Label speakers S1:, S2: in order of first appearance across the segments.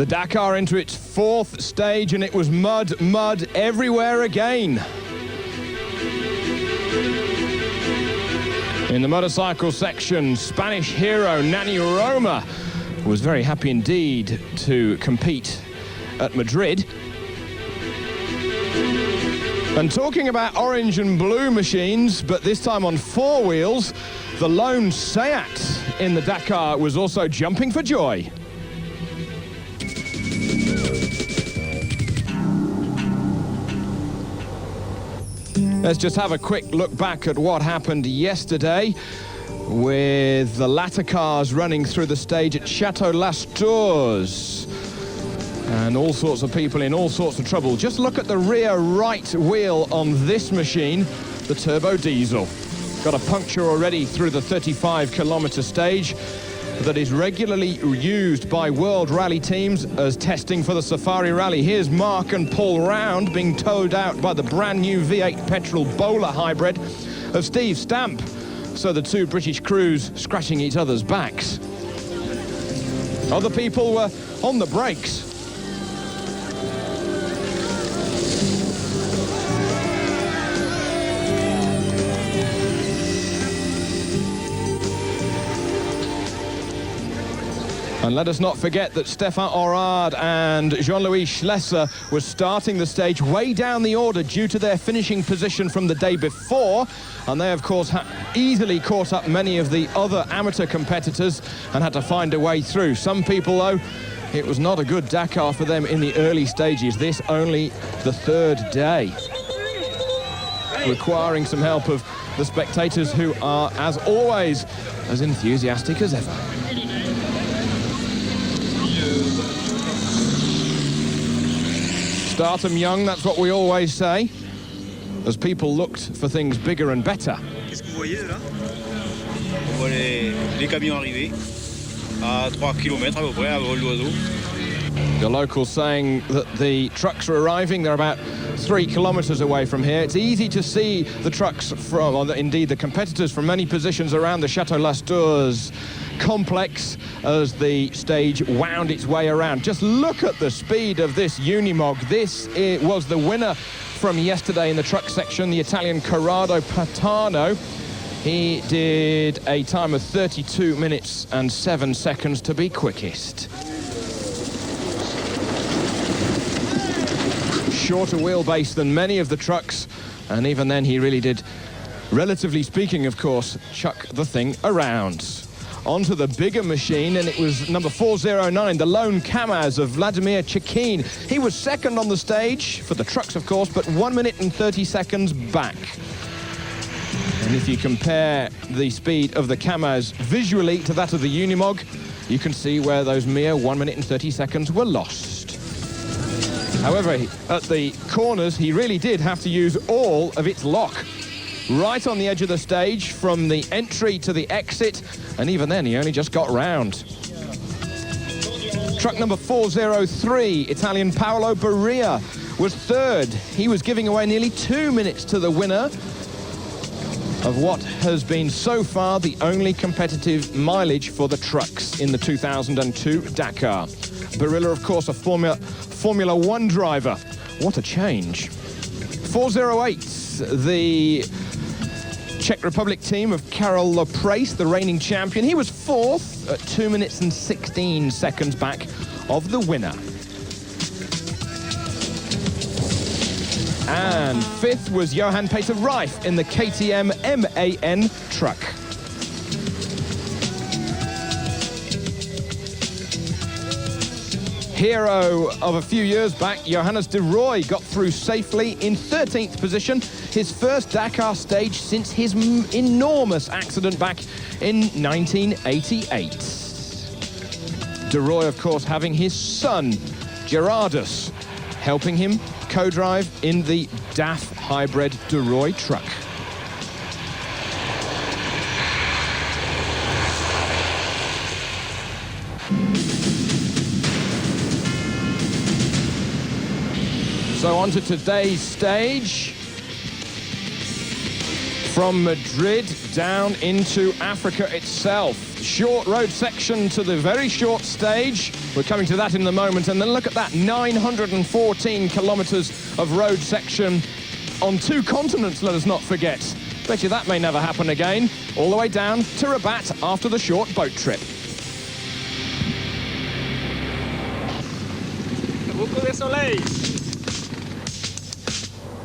S1: The Dakar into its fourth stage, and it was mud everywhere again. In the motorcycle section, Spanish hero Nani Roma was very happy indeed to compete at Madrid. And talking about orange and blue machines, but this time on four wheels, the lone Seat in the Dakar was also jumping for joy. Let's just have a quick look back at what happened yesterday with the latter cars running through the stage at Château Les Tours. And all sorts of people in all sorts of trouble. Just look at the rear right wheel on this machine, the turbo diesel. Got a puncture already through the 35-kilometer stage that is regularly used by World Rally teams as testing for the Safari Rally. Here's Mark and Paul Round being towed out by the brand new V8 petrol Bowler hybrid of Steve Stamp. So the two British crews scratching each other's backs. Other people were on the brakes. And let us not forget that Stefan Orard and Jean-Louis Schlesser were starting the stage way down the order due to their finishing position from the day before. And they, of course, easily caught up many of the other amateur competitors and had to find a way through. Some people, though, it was not a good Dakar for them in the early stages. This only the third day, requiring some help of the spectators, who are, as always, as enthusiastic as ever. Start 'em young, that's what we always say, as people looked for things bigger and better.
S2: Qu'est-ce que vous voyez là? On voit les camions arriver à 3 km à peu près à vol d'oiseau.
S1: The locals saying that the trucks are arriving. They're about 3 kilometers away from here. It's easy to see the trucks from, or indeed the competitors, from many positions around the Château Les Tours complex as the stage wound its way around. Just look at the speed of this Unimog. This was the winner from yesterday in the truck section, the Italian Corrado Patano. He did a time of 32 minutes and 7 seconds to be quickest. Shorter wheelbase than many of the trucks, and even then he really did, relatively speaking, of course, chuck the thing around. Onto the bigger machine, and it was number 409, the lone Kamaz of Vladimir Chekin. He was second on the stage, for the trucks of course, but 1 minute and 30 seconds back. And if you compare the speed of the Kamaz visually to that of the Unimog, you can see where those mere 1 minute and 30 seconds were lost. However, at the corners, he really did have to use all of its lock. Right on the edge of the stage, from the entry to the exit, and even then he only just got round. Truck number 403, Italian Paolo Barria, was third. He was giving away nearly 2 minutes to the winner of what has been so far the only competitive mileage for the trucks in the 2002 Dakar. Barilla, of course, a Formula One driver. What a change. 408, the Czech Republic team of Karel Loprace, the reigning champion. He was fourth at 2 minutes and 16 seconds back of the winner. And fifth was Johan Peter Reif in the KTM MAN truck. Hero of a few years back, Johannes de Rooij, got through safely in 13th position, his first Dakar stage since his enormous accident back in 1988. De Rooij, of course, having his son, Gerardus, helping him co-drive in the DAF hybrid de Rooij truck. So on to today's stage. From Madrid down into Africa itself. short road section to the very short stage. We're coming to that in a moment. And then look at that, 914 kilometers of road section on 2 continents, let us not forget. Bet you that may never happen again. All the way down to Rabat after the short boat trip.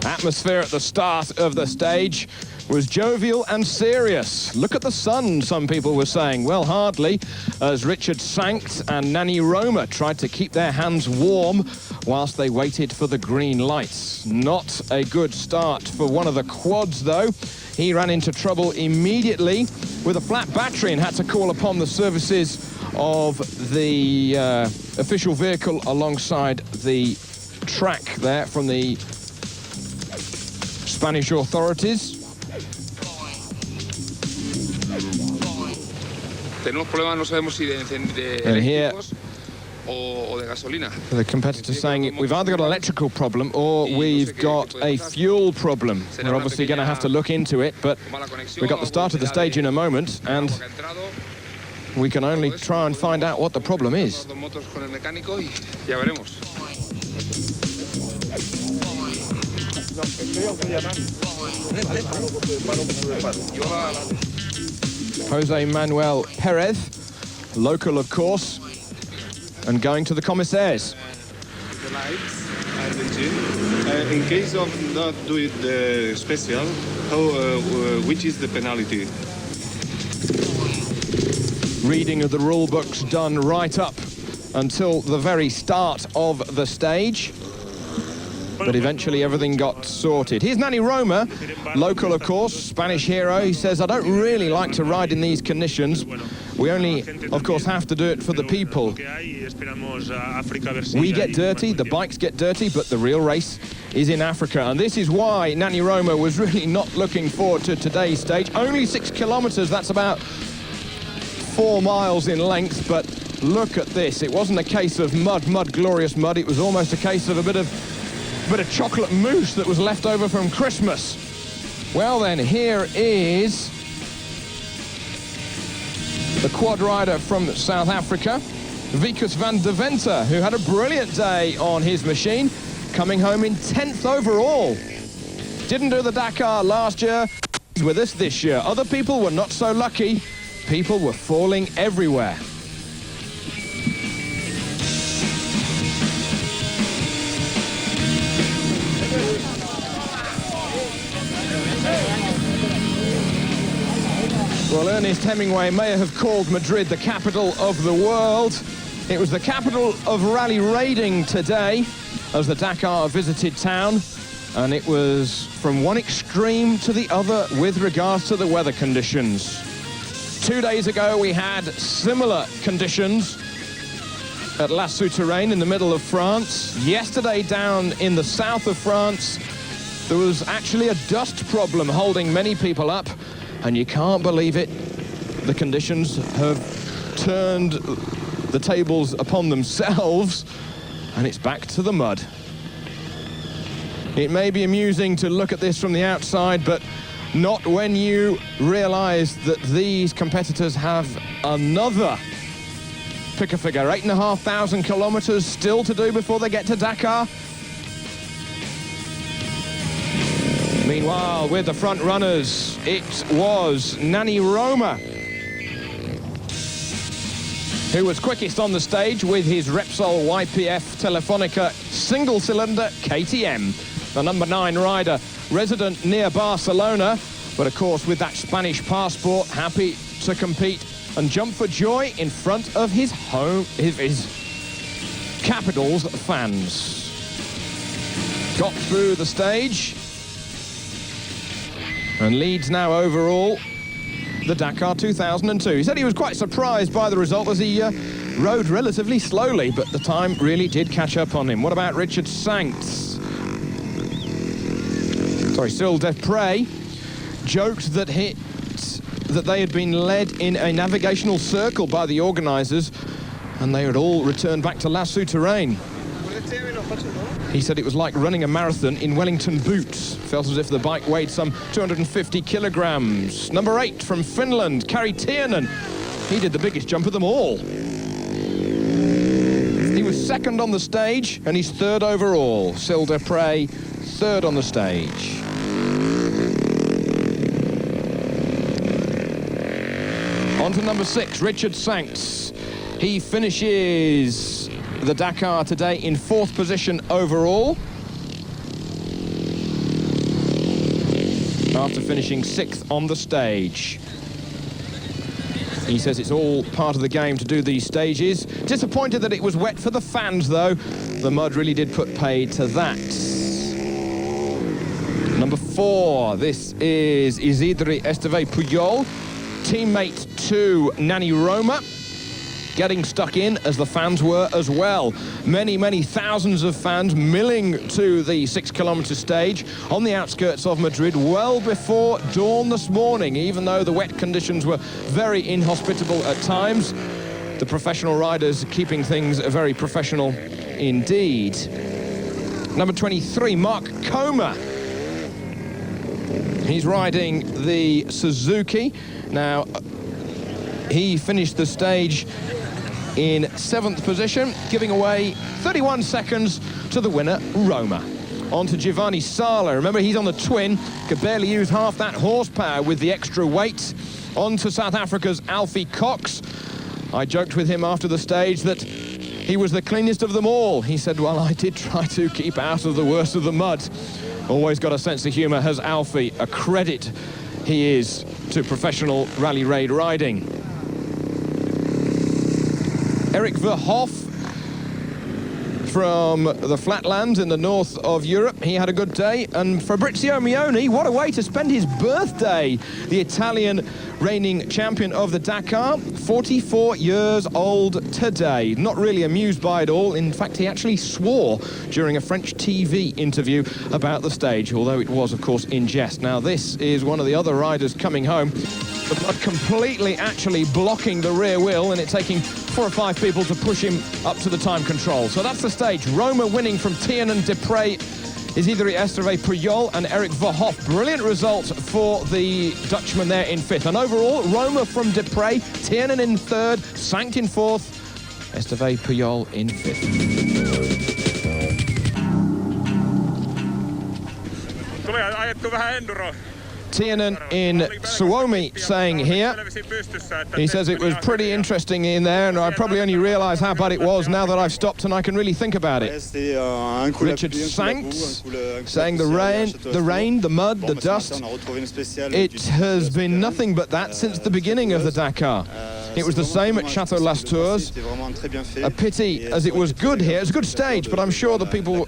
S1: Atmosphere at the start of the stage was jovial and serious. Look at the sun, some people were saying. Well, hardly, as Richard Sankt and Nanny Roma tried to keep their hands warm whilst they waited for the green lights. Not a good start for one of the quads, though. He ran into trouble immediately with a flat battery and had to call upon the services of the official vehicle alongside the track there from the Spanish authorities.
S3: Tenemos problemas, no sabemos si de
S1: eléctricos
S3: o de gasolina.
S1: The competitor's saying we've either got an electrical problem or we've got a fuel problem. We're obviously going to have to look into it, but we've got the start of the stage in a moment, and we can only try and find out what the problem is. Jose Manuel Perez, local of course, and going to the commissaires.
S4: In case of not doing the special, which is the penalty?
S1: Reading of the rule books done right up until the very start of the stage. But eventually everything got sorted. Here's Nanny Roma, local of course, Spanish hero. He says, I don't really like to ride in these conditions. We only, of course, have to do it for the people. We get dirty, the bikes get dirty, but the real race is in Africa. And this is why Nanny Roma was really not looking forward to today's stage. Only 6 kilometers, that's about 4 miles in length, but look at this. It wasn't a case of mud, glorious mud. It was almost a case of a bit of chocolate mousse that was left over from Christmas. Well then, here is the quad rider from South Africa, Wikus van der Venter, who had a brilliant day on his machine, coming home in 10th overall. Didn't do the Dakar last year, he's with us this year. Other people were not so lucky. People were falling everywhere. Well, Ernest Hemingway may have called Madrid the capital of the world. It was the capital of rally raiding today as the Dakar visited town, and it was from one extreme to the other with regards to the weather conditions. 2 days ago we had similar conditions at La Souterraine in the middle of France. Yesterday down in the south of France there was actually a dust problem holding many people up. And you can't believe it, the conditions have turned the tables upon themselves, and it's back to the mud. It may be amusing to look at this from the outside, but not when you realize that these competitors have another, pick a figure, 8,500 kilometers still to do before they get to Dakar. Meanwhile, with the front runners, it was Nanny Roma who was quickest on the stage with his Repsol YPF Telefonica single-cylinder KTM. The number 9 rider, resident near Barcelona, but of course with that Spanish passport, happy to compete and jump for joy in front of his capital's fans. Got through the stage and leads now overall the Dakar 2002. He said he was quite surprised by the result as he rode relatively slowly, but the time really did catch up on him. What about Richard Sankt? Cyril Desprez joked that they had been led in a navigational circle by the organisers and they had all returned back to La Souterraine. He said it was like running a marathon in Wellington boots. Felt as if the bike weighed some 250 kilograms. Number 8 from Finland, Kari Tiernen, He did the biggest jump of them all. He was second on the stage, and he's third overall. Sil Desprez, third on the stage. On to number 6, Richard Sancts. He finishes the Dakar today in 4th position overall, after finishing 6th on the stage. He says it's all part of the game to do these stages. Disappointed that it was wet for the fans, though. The mud really did put paid to that. Number 4, this is Isidre Esteve Pujol, teammate to Nani Roma, getting stuck in as the fans were as well. Many, many thousands of fans milling to the 6-kilometre stage on the outskirts of Madrid well before dawn this morning, even though the wet conditions were very inhospitable at times. The professional riders keeping things very professional indeed. Number 23, Mark Comer. He's riding the Suzuki. Now, he finished the stage in 7th position, giving away 31 seconds to the winner, Roma. On to Giovanni Sala. Remember, he's on the twin, could barely use half that horsepower with the extra weight. On to South Africa's Alfie Cox. I joked with him after the stage that he was the cleanest of them all. He said, well, I did try to keep out of the worst of the mud. Always got a sense of humour, has Alfie. A credit he is to professional rally raid riding. Eric Verhoef from the flatlands in the north of Europe. He had a good day. And Fabrizio Mioni, what a way to spend his birthday. The Italian reigning champion of the Dakar, 44 years old today. Not really amused by it all. In fact, he actually swore during a French TV interview about the stage, although it was, of course, in jest. Now, this is one of the other riders coming home. The mud completely actually blocking the rear wheel, and it's taking 4 or 5 people to push him up to the time control. So that's the stage. Roma winning from Tiernan, Desprez, Isidre Esteve Pujol and Eric Verhoef. Brilliant result for the Dutchman there in 5th. And overall, Roma from Desprez, Tiernan in 3rd, Sanct in 4th, Esteve Pujol in 5th. Tiernan in Suomi saying here, he says it was pretty interesting in there, and I probably only realise how bad it was now that I've stopped and I can really think about it. Richard Sancts saying the rain, the mud, the dust, it has been nothing but that since the beginning of the Dakar. It was the same at Chateau Las Tours. A pity, as it was good here. It's a good stage, but I'm sure the people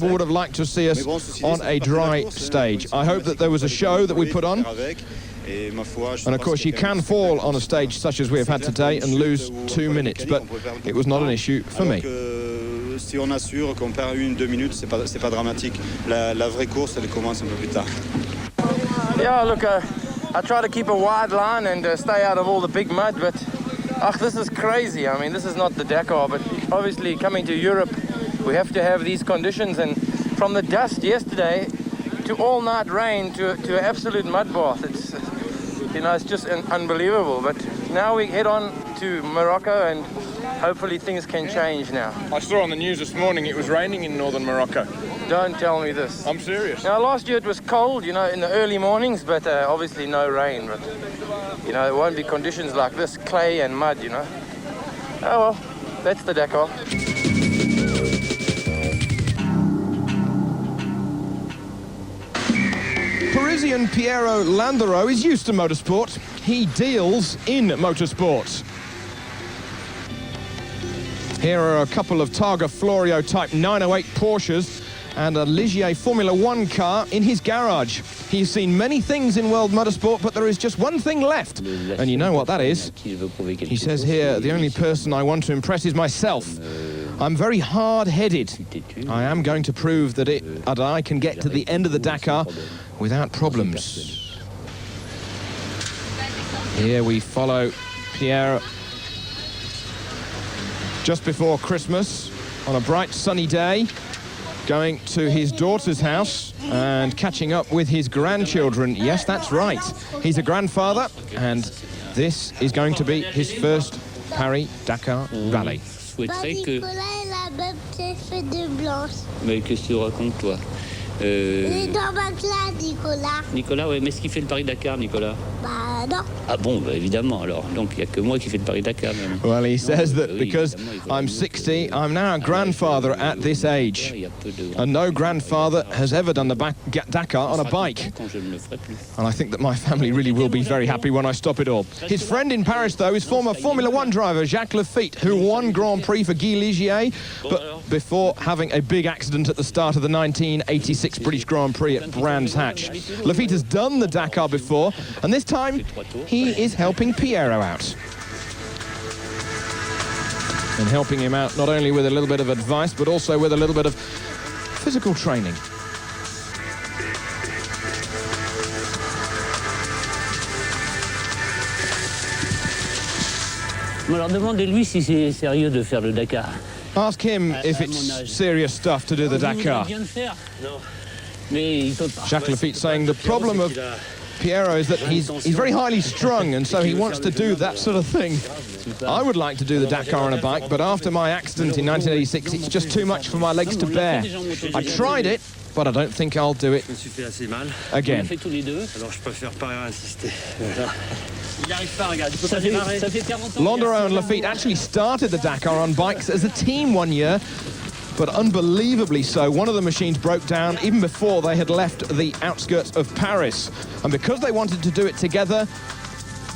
S1: would have liked to see us on a dry stage. I hope that there was a show that we put on. And of course, you can fall on a stage such as we have had today and lose 2 minutes, but it was not an issue for me.
S5: Si on assure qu'on perd 1-2 minutes, c'est pas dramatique. La vraie course, elle commence un peu plus tard.
S6: Yeah, look, I try to keep a wide line and stay out of all the big mud, but this is crazy. I mean, this is not the Dakar, but obviously coming to Europe, we have to have these conditions. And from the dust yesterday to all-night rain to an absolute mud bath, it's it's just unbelievable. But now we head on to Morocco, and hopefully things can change now.
S1: I saw on the news this morning it was raining in northern Morocco.
S6: Don't tell me this.
S1: I'm serious.
S6: Now, last year it was cold, in the early mornings, but obviously no rain. But, it won't be conditions like this, clay and mud, Oh, well, that's the Dakar.
S1: Parisian Piero Landero is used to motorsport. He deals in motorsport. Here are a couple of Targa Florio Type 908 Porsches and a Ligier Formula One car in his garage. He's seen many things in world motorsport, but there is just one thing left. And you know what that is? He says here, the only person I want to impress is myself. I'm very hard-headed. I am going to prove that I can get to the end of the Dakar without problems. Here we follow Pierre just before Christmas on a bright sunny day, going to his daughter's house and catching up with his grandchildren. Yes, that's right. He's a grandfather, and this is going to be his first Paris-Dakar rally.
S7: Souhaiterais que...
S8: Nicolas, il a même fait de blanche.
S7: Mais qu'est-ce que tu racontes, toi
S8: Il est dans ma classe, Nicolas.
S7: Nicolas, ouais, mais est-ce qu'il fait le Paris-Dakar, Nicolas?
S8: Bah non.
S7: Ah bon, bah, évidemment, alors. Donc, il n'y a que moi qui fais le Paris-Dakar, même.
S1: Well, he says that
S7: oui,
S1: because I'm 60, I'm now a grandfather at this age. And no grandfather has ever done the Dakar on a bike.
S7: Quand je ne le ferai plus.
S1: And I think that my family really will be very happy when I stop it all. His friend in Paris, though, is former Formula One driver Jacques Lafitte, who won Grand Prix for Guy Ligier, but before having a big accident at the start of the 1986 British Grand Prix at Brands Hatch. Lafitte has done the Dakar before, and this time he is helping Piero out. And helping him out not only with a little bit of advice, but also with a little bit of physical training.
S7: Alors, demandez-lui si c'est sérieux de faire le Dakar.
S1: Ask him if it's serious stuff to do the Dakar. Jacques Lafitte saying the problem of Piero is that he's very highly strung, and so he wants to do that sort of thing. I would like to do the Dakar on a bike, but after my accident in 1986, it's just too much for my legs to bear. I tried it, but I don't think I'll do it again. Londoreau and Lafitte actually started the Dakar on bikes as a team one year, but unbelievably so, one of the machines broke down even before they had left the outskirts of Paris. And because they wanted to do it together,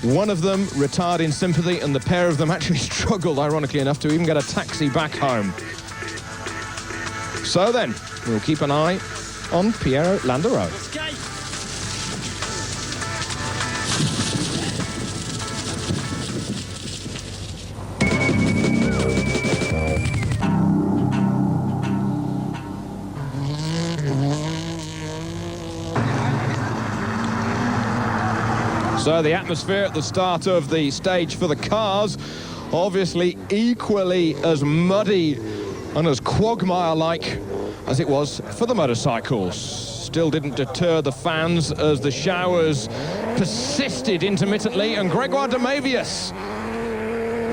S1: one of them retired in sympathy, and the pair of them actually struggled, ironically enough, to even get a taxi back home. So then, we'll keep an eye on Piero Londoreau. So the atmosphere at the start of the stage for the cars, obviously equally as muddy and as quagmire-like as it was for the motorcycles. Still didn't deter the fans as the showers persisted intermittently, and Grégoire de Mavius,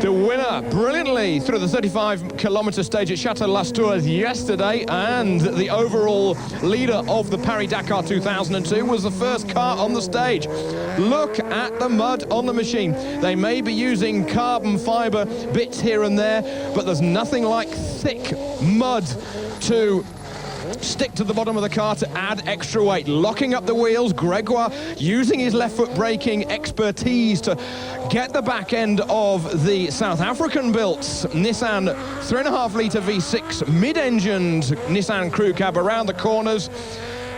S1: the winner, brilliantly through the 35-kilometre stage at Château-Lastours yesterday, and the overall leader of the Paris-Dakar 2002, was the first car on the stage. Look at the mud on the machine. They may be using carbon fibre bits here and there, but there's nothing like thick mud to stick to the bottom of the car to add extra weight. Locking up the wheels, Grégoire using his left foot braking expertise to get the back end of the South African built Nissan 3.5-litre V6 mid-engined Nissan crew cab around the corners.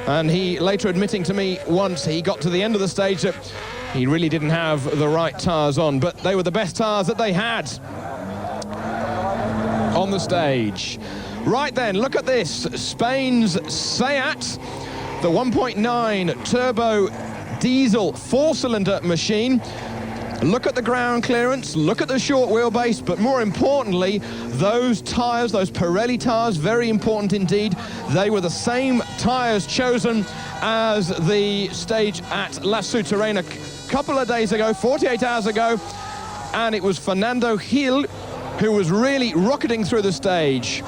S1: And he later admitting to me once he got to the end of the stage that he really didn't have the right tyres on, but they were the best tyres that they had on the stage. Right then, look at this. Spain's Seat, the 1.9 turbo diesel 4-cylinder machine. Look at the ground clearance, look at the short wheelbase, but more importantly, those tyres, those Pirelli tyres, very important indeed. They were the same tyres chosen as the stage at La Souterraine a couple of days ago, 48 hours ago, and it was Fernando Gil who was really rocketing through the stage.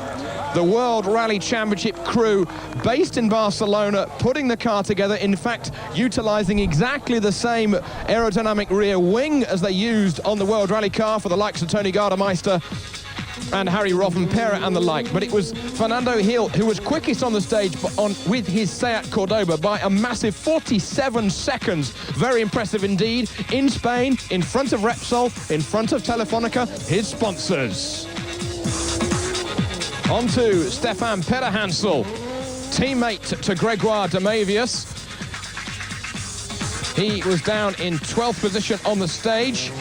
S1: The World Rally Championship crew based in Barcelona, putting the car together, in fact, utilising exactly the same aerodynamic rear wing as they used on the World Rally car for the likes of Tony Gardemeister and Harry Rovanpera and the like. But it was Fernando Gil who was quickest on the stage with his Seat Cordoba by a massive 47 seconds. Very impressive indeed, in Spain, in front of Repsol, in front of Telefonica, his sponsors. On to Stefan Pederhansel, teammate to Grégoire de Mavius. He was down in 12th position on the stage,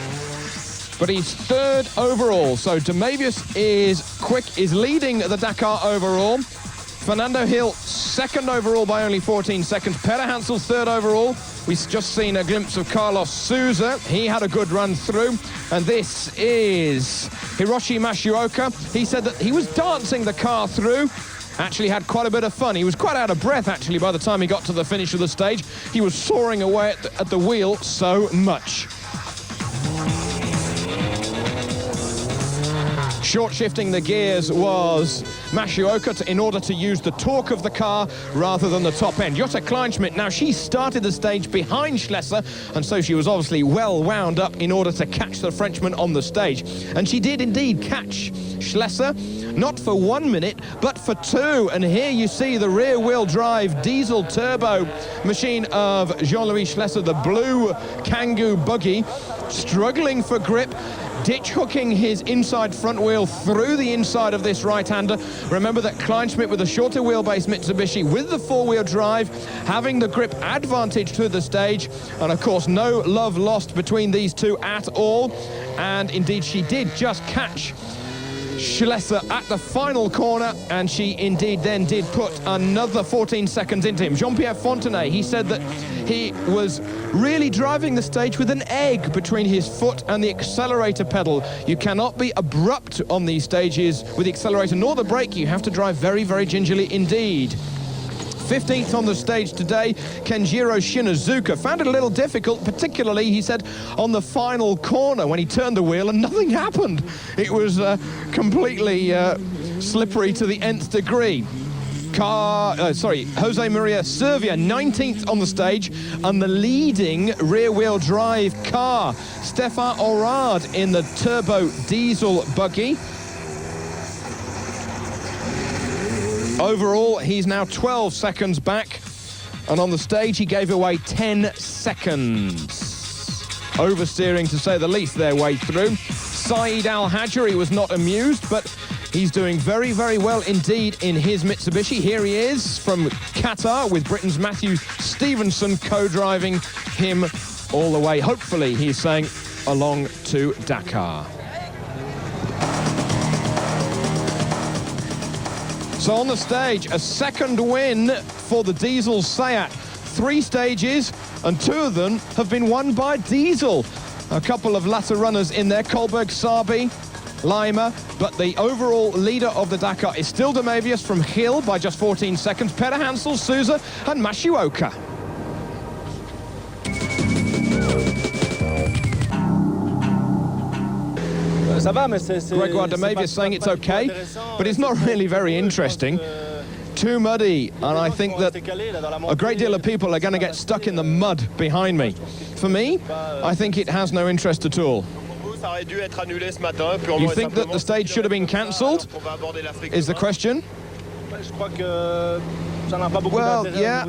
S1: but he's third overall. So de Mavius is leading the Dakar overall. Fernando Gil second overall by only 14 seconds. Pederhansel third overall. We've just seen a glimpse of Carlos Souza. He had a good run through. And this is Hiroshi Mashioka. He said that he was dancing the car through. Actually had quite a bit of fun. He was quite out of breath, actually, by the time he got to the finish of the stage. He was soaring away at the wheel so much. Short shifting the gears was Mashioka in order to use the torque of the car rather than the top end. Jutta Kleinschmidt, now she started the stage behind Schlesser, and so she was obviously well wound up in order to catch the Frenchman on the stage. And she did indeed catch Schlesser, not for 1 minute, but for 2. And here you see the rear-wheel drive diesel turbo machine of Jean-Louis Schlesser, the blue Kangoo buggy, struggling for grip, ditch hooking his inside front wheel through the inside of this right-hander. Remember that Kleinschmidt with a shorter wheelbase Mitsubishi with the four-wheel drive, having the grip advantage through the stage, and of course no love lost between these two at all. And indeed she did just catch Schlesser at the final corner, and she indeed then did put another 14 seconds into him. Jean-Pierre Fontenay, he said that he was really driving the stage with an egg between his foot and the accelerator pedal. You cannot be abrupt on these stages with the accelerator nor the brake. You have to drive very, very gingerly indeed. 15th on the stage today, Kenjiro Shinazuka found it a little difficult, particularly, he said, on the final corner when he turned the wheel and nothing happened. It was completely slippery to the nth degree. Jose Maria Servia, 19th on the stage, and the leading rear-wheel drive car, Stefan Orad in the turbo diesel buggy. Overall, he's now 12 seconds back, and on the stage he gave away 10 seconds. Oversteering, to say the least, their way through. Saeed Al-Hajri was not amused, but he's doing very, very well indeed in his Mitsubishi. Here he is from Qatar with Britain's Matthew Stevenson co-driving him all the way, hopefully, he's saying, along to Dakar. So on the stage, a second win for the Diesel Seat. 3 stages, and 2 of them have been won by Diesel. A couple of latter runners in there, Kohlberg, Sabi, Lima, but the overall leader of the Dakar is still Demavius from Hill by just 14 seconds, Peder Hansel, Souza, and Mashioka. Gregoire Demavius saying it's okay, but it's not really very interesting. Too muddy, and I think that a great deal of people are going to get stuck in the mud behind me. For me, I think it has no interest at all. You think that the stage should have been cancelled, is the question? Well, yeah,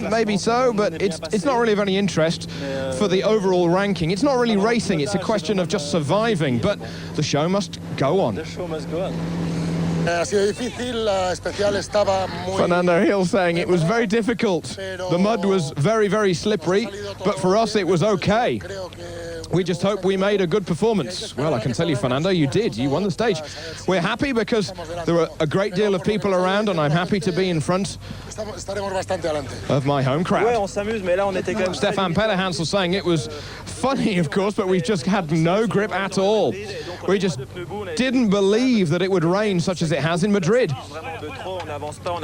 S1: maybe so, but it's not really of any interest for the overall ranking. It's not really racing, it's a question of just surviving, but the show must go on.
S9: The show must go on.
S1: Fernando Hill saying it was very difficult. The mud was very, very slippery, but for us it was okay. We just hope we made a good performance. Well, I can tell you, Fernando, you did. You won the stage. We're happy because there were a great deal of people around, and I'm happy to be in front of my home crowd. Stefan Peder Hansel saying it was funny, of course, but we just had no grip at all. We just didn't believe that it would rain such as it has in Madrid.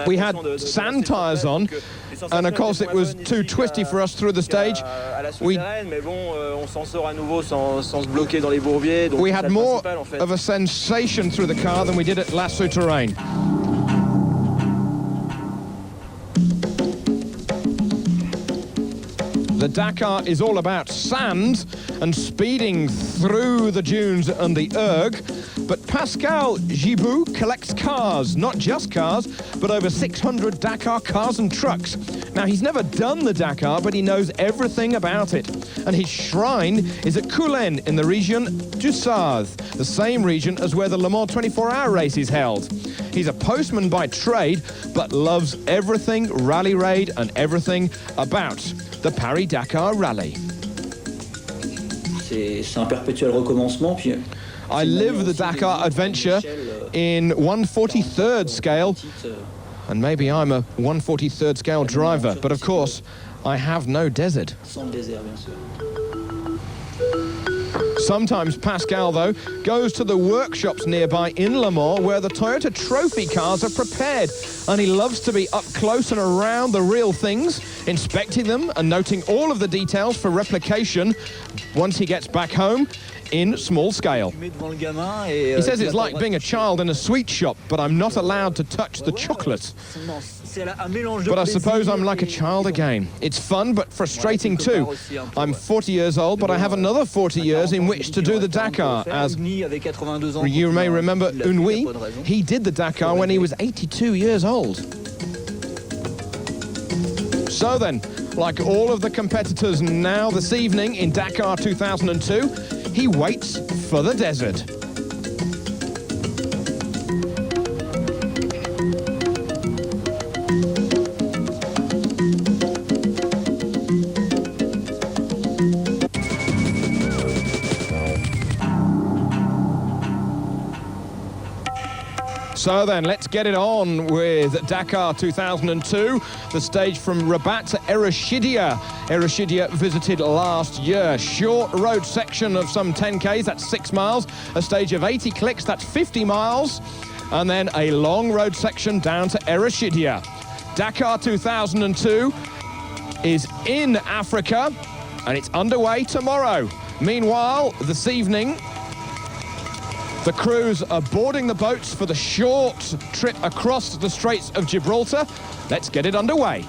S1: We had sand tires on, and of course it was too twisty for us through the stage. We had more of a sensation through the car than we did at La Souterrain. The Dakar is all about sand and speeding through the dunes and the erg, but Pascal Gibou collects cars, not just cars, but over 600 Dakar cars and trucks. Now, he's never done the Dakar, but he knows everything about it. And his shrine is at Coulennes in the region du Sarthe, the same region as where the Le Mans 24-hour race is held. He's a postman by trade, but loves everything rally raid and everything about the Paris-Dakar Rally. I live the Dakar adventure in 1/43rd scale, and maybe I'm a 1/43rd scale driver, but of course, I have no desert. Sometimes Pascal, though, goes to the workshops nearby in Le Mans where the Toyota Trophy cars are prepared, and he loves to be up close and around the real things, inspecting them and noting all of the details for replication. Once he gets back home, in small scale. He says it's like being a child in a sweet shop, but I'm not allowed to touch the chocolate. But I suppose I'm like a child again. It's fun, but frustrating too. I'm 40 years old, but I have another 40 years in which to do the Dakar. As you may remember, Unwi, he did the Dakar when he was 82 years old. So then, like all of the competitors now this evening in Dakar 2002, he waits for the desert. So then, let's get it on with Dakar 2002, the stage from Rabat to Ereshkidia. Ereshkidia visited last year. Short road section of some 10 Ks, that's 6 miles. A stage of 80 clicks, that's 50 miles. And then a long road section down to Ereshkidia. Dakar 2002 is in Africa, and it's underway tomorrow. Meanwhile, this evening, the crews are boarding the boats for the short trip across the Straits of Gibraltar. Let's get it underway.